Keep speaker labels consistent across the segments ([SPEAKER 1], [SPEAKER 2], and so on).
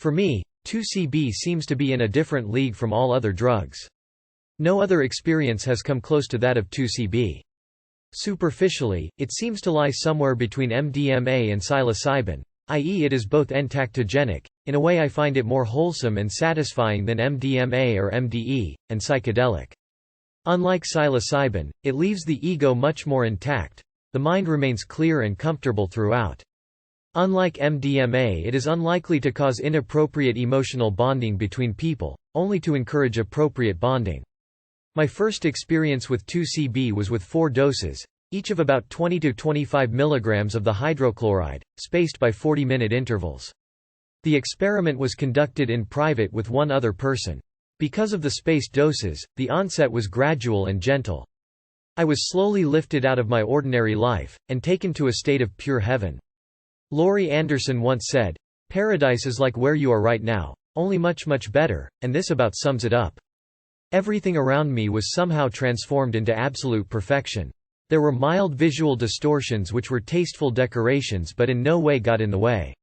[SPEAKER 1] For me, 2CB seems to be in a different league from all other drugs. No other experience has come close to that of 2CB. Superficially, it seems to lie somewhere between MDMA and psilocybin, i.e. it is both entactogenic, in a way I find it more wholesome and satisfying than MDMA or MDE, and psychedelic. Unlike psilocybin, it leaves the ego much more intact. The mind remains clear and comfortable throughout. Unlike MDMA, it is unlikely to cause inappropriate emotional bonding between people, only to encourage appropriate bonding. My first experience with 2CB was with 4 doses, each of about 20 to 25 mg of the hydrochloride, spaced by 40-minute intervals. The experiment was conducted in private with one other person. Because of the spaced doses, the onset was gradual and gentle. I was slowly lifted out of my ordinary life, and taken to a state of pure heaven. Laurie Anderson once said, "Paradise is like where you are right now, only much better," and this about sums it up. Everything around me was somehow transformed into absolute perfection. There were mild visual distortions which were tasteful decorations but in no way got in the way.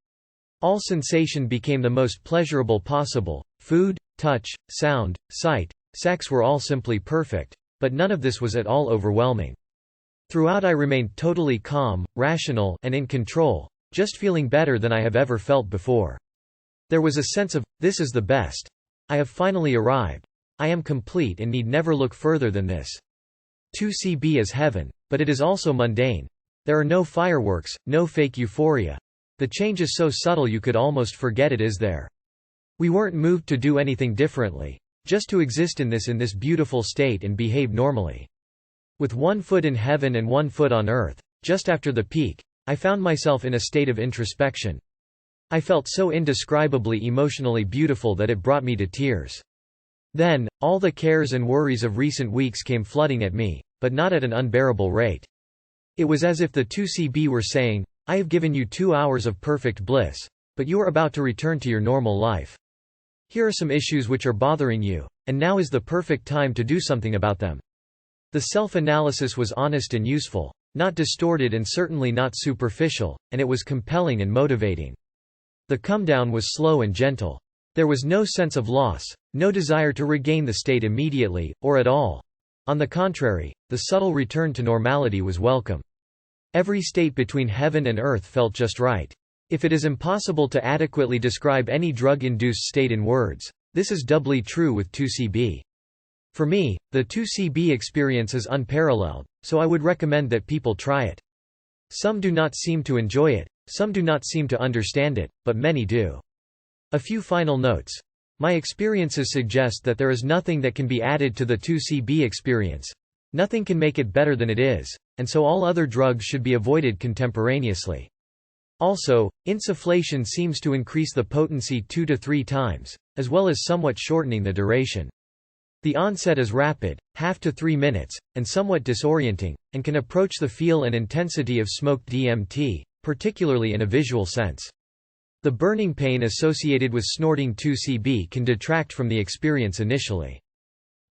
[SPEAKER 1] All sensation became the most pleasurable possible. Food, touch, sound, sight, sex were all simply perfect, but none of this was at all overwhelming. Throughout I remained totally calm, rational, and in control, just feeling better than I have ever felt before. There was a sense of, this is the best. I have finally arrived. I am complete and need never look further than this. 2CB is heaven, but it is also mundane. There are no fireworks, no fake euphoria. The change is so subtle you could almost forget it is there. We weren't moved to do anything differently, just to exist in this beautiful state and behave normally. With one foot in heaven and one foot on earth, just after the peak, I found myself in a state of introspection. I felt so indescribably emotionally beautiful that it brought me to tears. Then, all the cares and worries of recent weeks came flooding at me, but not at an unbearable rate. It was as if the 2CB were saying, I have given you 2 hours of perfect bliss, but you are about to return to your normal life. Here are some issues which are bothering you, and now is the perfect time to do something about them. The self-analysis was honest and useful, not distorted and certainly not superficial, and it was compelling and motivating. The come-down was slow and gentle. There was no sense of loss, no desire to regain the state immediately, or at all. On the contrary, the subtle return to normality was welcome. Every state between heaven and earth felt just right. If it is impossible to adequately describe any drug-induced state in words, this is doubly true with 2CB. For me, the 2CB experience is unparalleled, so I would recommend that people try it. Some do not seem to enjoy it, some do not seem to understand it, but many do. A few final notes. My experiences suggest that there is nothing that can be added to the 2CB experience. Nothing can make it better than it is, and so all other drugs should be avoided contemporaneously. Also, insufflation seems to increase the potency 2 to 3 times, as well as somewhat shortening the duration. The onset is rapid, half to 3 minutes, and somewhat disorienting, and can approach the feel and intensity of smoked DMT, particularly in a visual sense. The burning pain associated with snorting 2CB can detract from the experience initially.